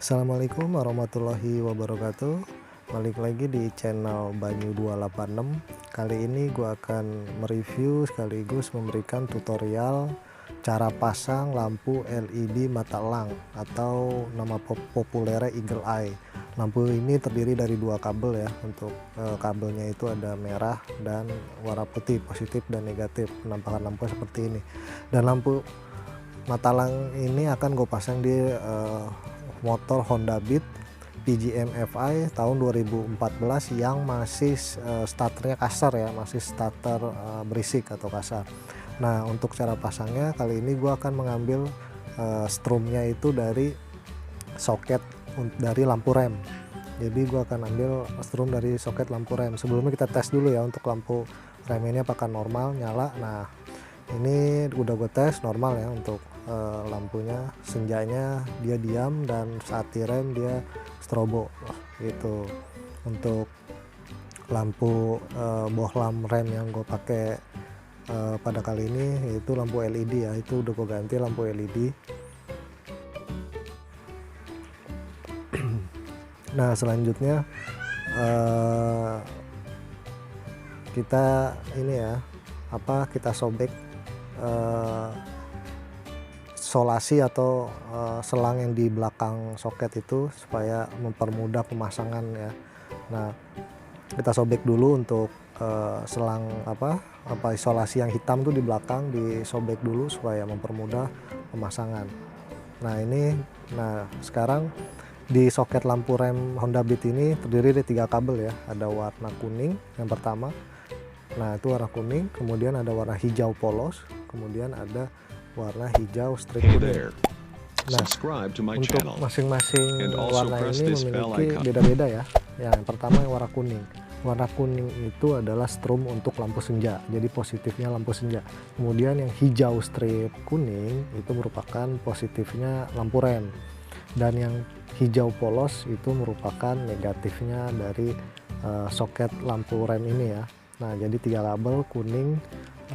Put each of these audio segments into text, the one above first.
Assalamualaikum warahmatullahi wabarakatuh. Balik lagi di channel Banyu 286. Kali ini gua akan mereview sekaligus memberikan tutorial cara pasang lampu LED mata elang atau nama populernya Eagle Eye. Lampu ini terdiri dari dua kabel ya. Untuk kabelnya itu ada merah dan warna putih, positif dan negatif. Penampakan lampu seperti ini. Dan lampu mata elang ini akan gue pasang di motor Honda Beat PGM FI tahun 2014 yang masih starternya kasar ya, masih starter berisik atau kasar. Nah, untuk cara pasangnya kali ini gue akan mengambil strumnya itu dari soket dari lampu rem. Jadi gue akan ambil strum dari soket lampu rem. Sebelumnya kita tes dulu ya untuk lampu rem ini apakah normal nyala. Nah, ini udah gue tes normal ya untuk lampunya, senjanya dia diam dan saat direm dia strobo gitu. Untuk lampu bohlam rem yang gue pakai pada kali ini yaitu lampu LED ya, itu udah gue ganti lampu LED. Nah, selanjutnya kita ini ya, kita sobek solasi atau selang yang di belakang soket itu supaya mempermudah pemasangan ya. Nah, kita sobek dulu untuk selang isolasi yang hitam tuh di belakang, disobek dulu supaya mempermudah pemasangan. Nah sekarang di soket lampu rem Honda Beat ini terdiri dari 3 kabel ya. Ada warna kuning yang pertama, nah itu warna kuning, kemudian ada warna hijau polos, kemudian ada warna hijau strip kuning. Nah, untuk masing-masing warna ini memiliki beda-beda ya. Yang pertama yang warna kuning. Warna kuning itu adalah strum untuk lampu senja, jadi positifnya lampu senja. Kemudian yang hijau strip kuning itu merupakan positifnya lampu rem. Dan yang hijau polos itu merupakan negatifnya dari soket lampu rem ini ya. Nah, jadi 3 kabel, kuning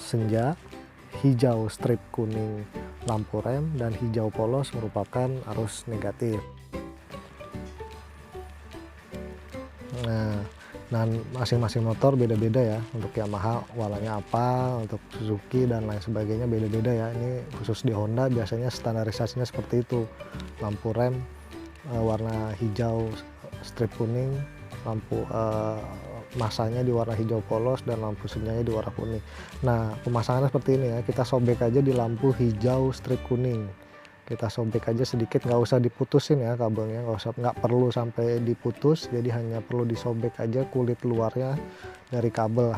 senja, hijau strip kuning lampu rem, dan hijau polos merupakan arus negatif. Nah, masing-masing motor beda-beda ya. Untuk Yamaha warnanya apa, untuk Suzuki dan lain sebagainya beda-beda ya. Ini khusus di Honda biasanya standarisasinya seperti itu. Lampu rem warna hijau strip kuning, lampu masanya di warna hijau polos, dan lampu senjanya di warna kuning. Nah, pemasangannya seperti ini ya. Kita sobek aja di lampu hijau strip kuning. Kita sobek aja sedikit, nggak usah diputusin ya kabelnya, nggak perlu sampai diputus. Jadi hanya perlu disobek aja kulit luarnya dari kabel.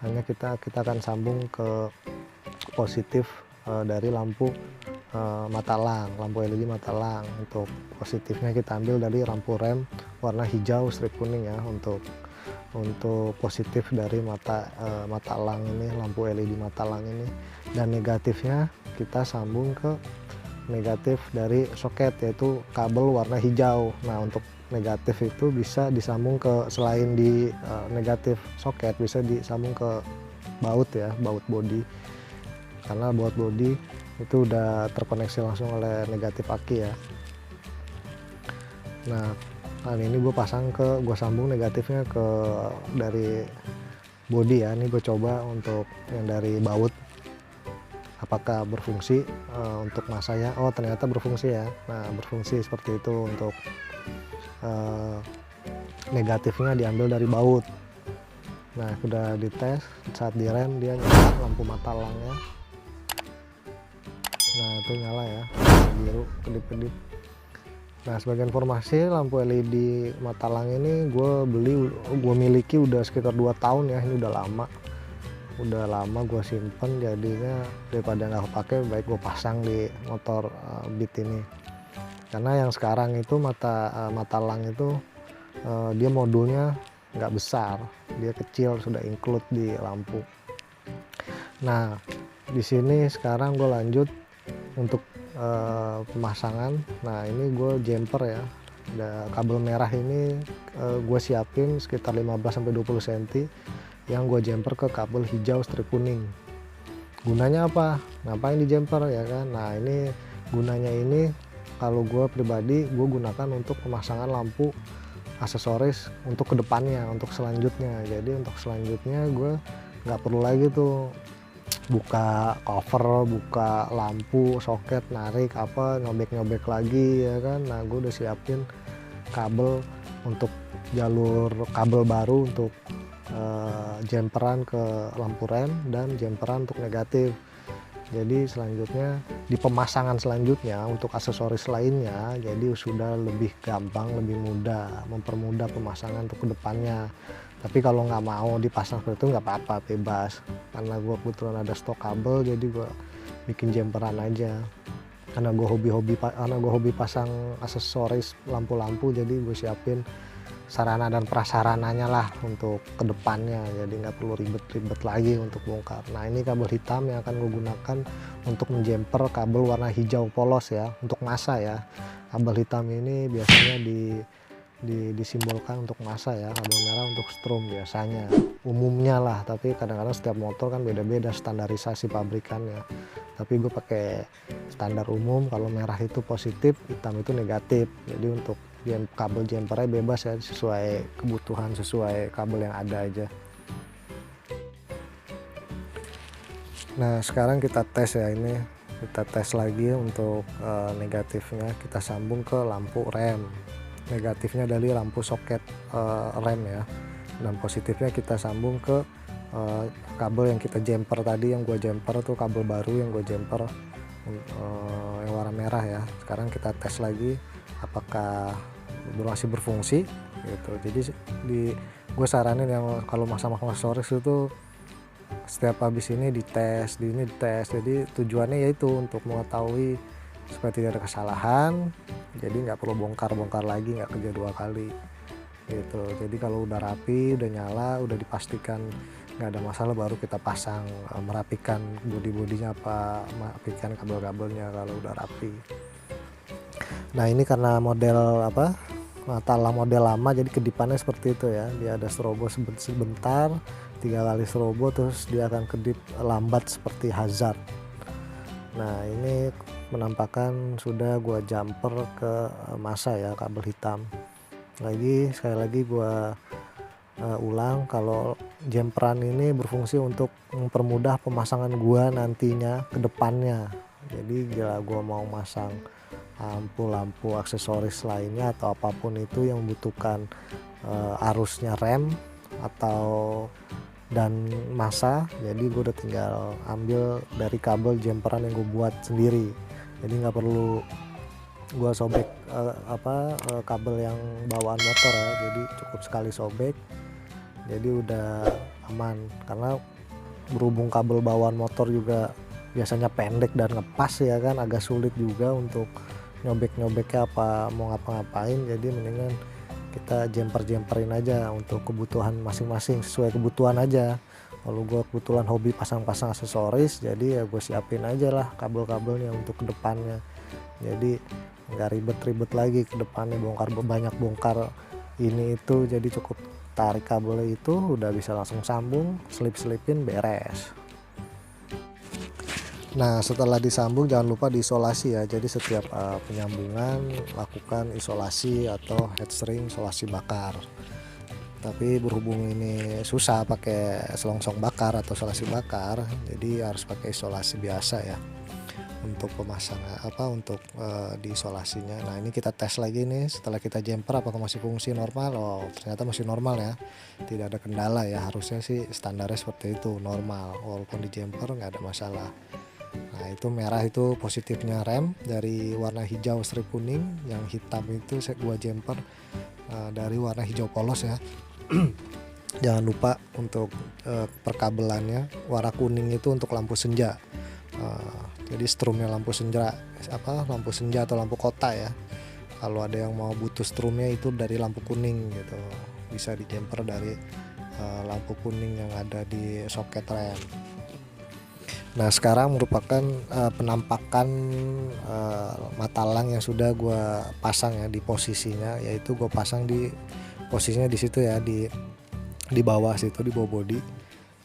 Hanya kita akan sambung ke positif dari lampu mata elang, lampu LED mata elang. Untuk positifnya kita ambil dari lampu rem warna hijau strip kuning ya, untuk positif dari mata elang ini, lampu LED mata elang ini. Dan negatifnya kita sambung ke negatif dari soket, yaitu kabel warna hijau. Nah, untuk negatif itu bisa disambung ke, selain di negatif soket, bisa disambung ke baut ya, baut bodi, karena baut bodi itu udah terkoneksi langsung oleh negatif aki ya. Nah, kali ini gue sambung negatifnya ke dari bodi ya. Ini gue coba untuk yang dari baut apakah berfungsi untuk masanya. Oh, ternyata berfungsi ya. Nah, berfungsi seperti itu. Untuk negatifnya diambil dari baut. Nah, sudah dites, saat direm dia nyala lampu mata elangnya. Nah, itu nyala ya, biru kedip-kedip. Nah, sebagai informasi, lampu LED mata elang ini gue miliki udah sekitar 2 tahun ya. Ini udah lama gue simpen, jadinya daripada nggak kepake baik gue pasang di motor Beat ini. Karena yang sekarang itu mata elang itu dia modulnya nggak besar, dia kecil, sudah include di lampu. Nah, di sini sekarang gue lanjut untuk pemasangan. Nah, ini gue jumper ya. Kabel merah ini gue siapin sekitar 15-20 cm yang gue jumper ke kabel hijau strip kuning. Gunanya apa? Ngapain di jumper ya kan? Nah, ini gunanya ini kalau gue pribadi gue gunakan untuk pemasangan lampu aksesoris untuk kedepannya, untuk selanjutnya. Jadi untuk selanjutnya gue nggak perlu lagi tuh buka cover, buka lampu, soket, narik apa, nyobek-nyobek lagi ya kan. Nah gue udah siapin kabel untuk jalur kabel baru untuk jemperan ke lampu rem dan jemperan untuk negatif. Jadi selanjutnya di pemasangan selanjutnya untuk aksesoris lainnya jadi sudah lebih gampang, lebih mudah, mempermudah pemasangan untuk kedepannya. Tapi kalau nggak mau dipasang seperti itu nggak apa-apa, bebas, karena gue kebetulan ada stok kabel jadi gue bikin jemperan aja. Karena gue hobi pasang aksesoris lampu-lampu, jadi gue siapin sarana dan prasarananya lah untuk kedepannya, jadi nggak perlu ribet-ribet lagi untuk bongkar. Nah ini kabel hitam yang akan gue gunakan untuk menjemper kabel warna hijau polos ya, untuk massa ya. Kabel hitam ini biasanya disimbolkan untuk massa ya, kabel merah untuk strom biasanya, umumnya lah, tapi kadang-kadang setiap motor kan beda-beda standarisasi pabrikannya. Tapi gue pakai standar umum, kalau merah itu positif, hitam itu negatif. Jadi untuk kabel jempernya bebas ya, sesuai kebutuhan, sesuai kabel yang ada aja. Nah sekarang kita tes ya, ini kita tes lagi untuk negatifnya kita sambung ke lampu rem, negatifnya dari lampu soket rem ya, dan positifnya kita sambung ke kabel yang kita jemper tadi, yang gue jemper tuh kabel baru yang gue jemper yang warna merah ya. Sekarang kita tes lagi apakah masih berfungsi gitu. Jadi gue saranin yang kalau masang aksesoris itu setiap habis ini dites, jadi tujuannya yaitu untuk mengetahui supaya tidak ada kesalahan, jadi nggak perlu bongkar lagi, nggak kerja 2 kali gitu. Jadi kalau udah rapi, udah nyala, udah dipastikan nggak ada masalah, baru kita pasang, merapikan bodinya apa, merapikan kabel-kabelnya kalau udah rapi. Nah ini karena model model lama, jadi kedipannya seperti itu ya, dia ada strobo sebentar, 3 kali strobo, terus dia akan kedip lambat seperti hazard. Nah ini menampakkan sudah gua jumper ke massa ya, kabel hitam. Sekali lagi gua ulang, kalau jemperan ini berfungsi untuk mempermudah pemasangan gua nantinya ke depannya. Jadi bila gua mau masang lampu aksesoris lainnya atau apapun itu yang membutuhkan arusnya rem atau dan massa, jadi gue udah tinggal ambil dari kabel jemperan yang gue buat sendiri, jadi nggak perlu gue sobek kabel yang bawaan motor ya, jadi cukup sekali sobek, jadi udah aman. Karena berhubung kabel bawaan motor juga biasanya pendek dan ngepas ya kan, agak sulit juga untuk nyobeknya apa mau ngapa-ngapain, jadi mendingan kita jemperin aja untuk kebutuhan masing-masing, sesuai kebutuhan aja. Kalau gue kebetulan hobi pasang-pasang aksesoris, jadi ya gue siapin aja lah kabel-kabelnya untuk kedepannya, jadi nggak ribet-ribet lagi kedepannya, banyak bongkar ini itu, jadi cukup tarik kabelnya itu udah bisa langsung sambung, selipin beres. Nah setelah disambung jangan lupa diisolasi ya, jadi setiap penyambungan lakukan isolasi atau headstring isolasi bakar. Tapi berhubung ini susah pakai selongsong bakar atau isolasi bakar, jadi harus pakai isolasi biasa ya untuk pemasangan untuk diisolasinya. Nah ini kita tes lagi nih setelah kita jemper apakah masih fungsi normal. Oh ternyata masih normal ya, tidak ada kendala ya, harusnya sih standarnya seperti itu, normal walaupun di jemper nggak ada masalah. Nah itu merah itu positifnya rem dari warna hijau strip kuning, yang hitam itu gua jemper dari warna hijau polos ya. Jangan lupa untuk perkabelannya warna kuning itu untuk lampu senja, jadi strumnya lampu senja atau lampu kota ya. Kalau ada yang mau butuh strumnya itu dari lampu kuning gitu, bisa dijemper dari lampu kuning yang ada di soket rem. Nah sekarang merupakan penampakan matalang yang sudah gue pasang ya di posisinya, yaitu gue pasang di posisinya di situ ya, di bawah situ, di bawah bodi,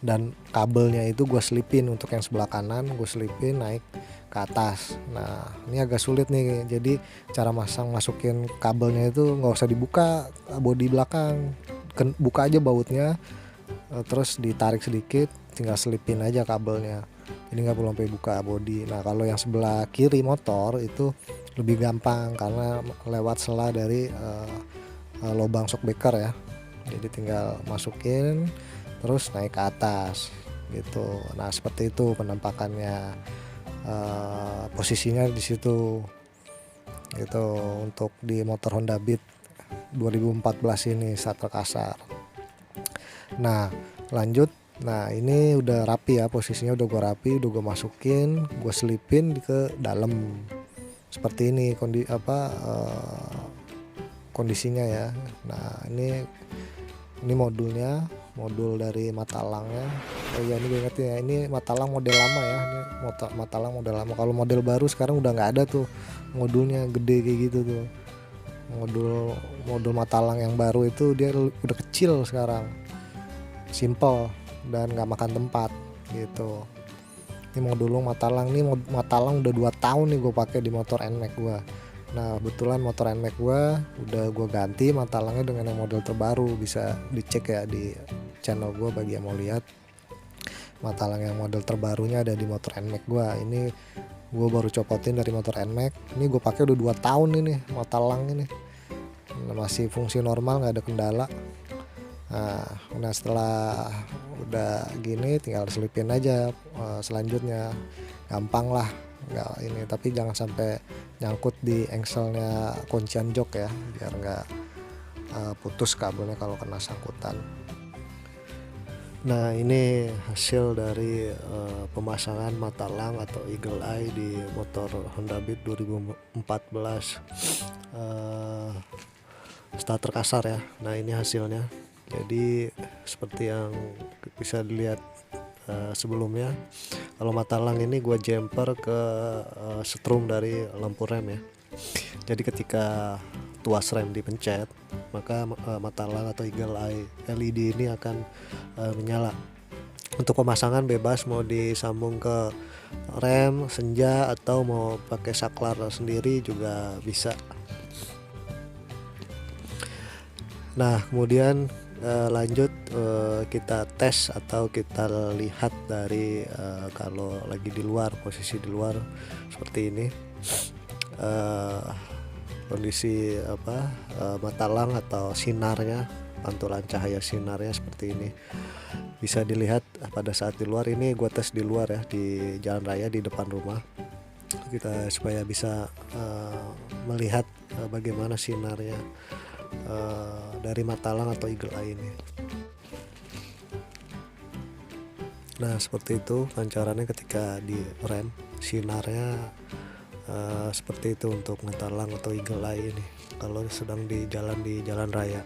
dan kabelnya itu gue selipin untuk yang sebelah kanan, gue selipin naik ke atas. Nah ini agak sulit nih, jadi cara masukin kabelnya itu nggak usah dibuka bodi belakang, buka aja bautnya, terus ditarik sedikit, tinggal selipin aja kabelnya, jadi nggak perlu sampai buka bodi. Nah kalau yang sebelah kiri motor itu lebih gampang karena lewat sela dari lubang shockbreaker ya, jadi tinggal masukin terus naik ke atas gitu. Nah seperti itu penampakannya, posisinya di situ gitu untuk di motor Honda Beat 2014 ini starter kasar. Nah lanjut, nah ini udah rapi ya, posisinya udah gue rapi, udah gue masukin, gue selipin ke dalam seperti ini kondisinya ya. Nah ini modulnya, modul dari Matalang-nya. Oh iya ini gue ingetin ya, ini Matalang model lama ya, ini Matalang model lama. Kalau model baru sekarang udah nggak ada tuh modulnya gede kayak gitu tuh. Modul Matalang yang baru itu dia udah kecil sekarang, simple dan nggak makan tempat gitu. Ini modul Matalang, nih Matalang udah 2 tahun nih gue pakai di motor NMAX gue. Nah kebetulan motor NMAX gue udah gue ganti Matalangnya dengan yang model terbaru, bisa dicek ya di channel gue bagi yang mau lihat. Matalang yang model terbarunya ada di motor NMAX gue. Ini gue baru copotin dari motor NMAX, ini gue pakai udah 2 tahun ini Matalang ini. Nah, masih fungsi normal, nggak ada kendala. Nah setelah udah gini tinggal selipin aja, selanjutnya gampang lah, nggak ini, tapi jangan sampai nyangkut di engselnya kuncian jok ya, biar nggak putus kabelnya kalau kena sangkutan. Nah ini hasil dari pemasangan Matalang atau Eagle Eye di motor Honda Beat 2014 starter kasar ya. Nah ini hasilnya, jadi seperti yang bisa dilihat sebelumnya. Kalau Matalang ini gua jumper ke setrum dari lampu rem ya, jadi ketika tuas rem dipencet maka Matalang atau Eagle Eye LED ini akan menyala. Untuk pemasangan bebas, mau disambung ke rem, senja, atau mau pakai saklar sendiri juga bisa. Nah kemudian lanjut kita tes atau kita lihat dari kalau lagi di luar, posisi di luar seperti ini, kondisi Matalang atau sinarnya, pantulan cahaya sinarnya seperti ini. Bisa dilihat pada saat di luar. Ini gua tes di luar ya, di jalan raya di depan rumah, kita supaya bisa melihat bagaimana sinarnya dari Matalang atau Eagle Eye ini. Nah seperti itu pancarannya ketika di rem, sinarnya seperti itu untuk Matalang atau Eagle Eye ini kalau sedang di jalan raya.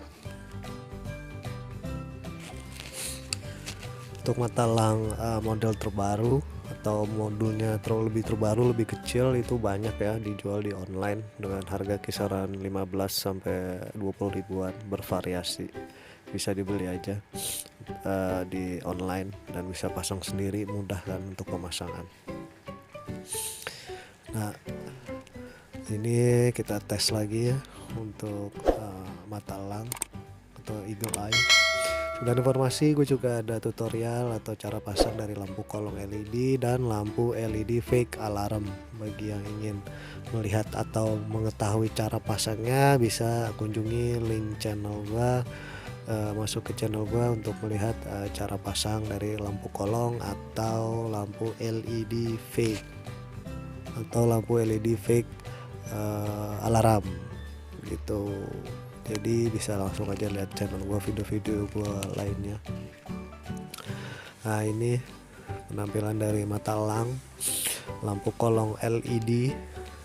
Untuk Matalang model terbaru atau modulnya lebih terbaru, lebih kecil, itu banyak ya, dijual di online dengan harga kisaran 15 sampai 20 ribuan, bervariasi. Bisa dibeli aja di online dan bisa pasang sendiri, mudah kan untuk pemasangan. Nah ini kita tes lagi ya untuk Matalang atau Eagle Eye. Sudah informasi, gue juga ada tutorial atau cara pasang dari lampu kolong LED dan lampu LED fake alarm. Bagi yang ingin melihat atau mengetahui cara pasangnya, bisa kunjungi link channel gue, masuk ke channel gue untuk melihat cara pasang dari lampu kolong atau lampu LED fake alarm gitu. Jadi bisa langsung aja lihat channel gua, video-video gua lainnya. Nah ini penampilan dari Matalang, lampu kolong LED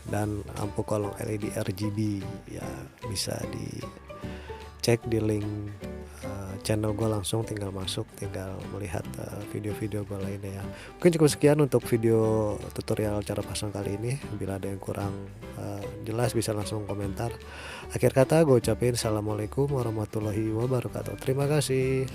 dan lampu kolong LED RGB ya, bisa dicek di link channel gue, langsung tinggal masuk, tinggal melihat video-video gue lainnya ya. Mungkin cukup sekian untuk video tutorial cara pasang kali ini. Bila ada yang kurang jelas bisa langsung komentar. Akhir kata gue ucapin assalamualaikum warahmatullahi wabarakatuh. Terima kasih.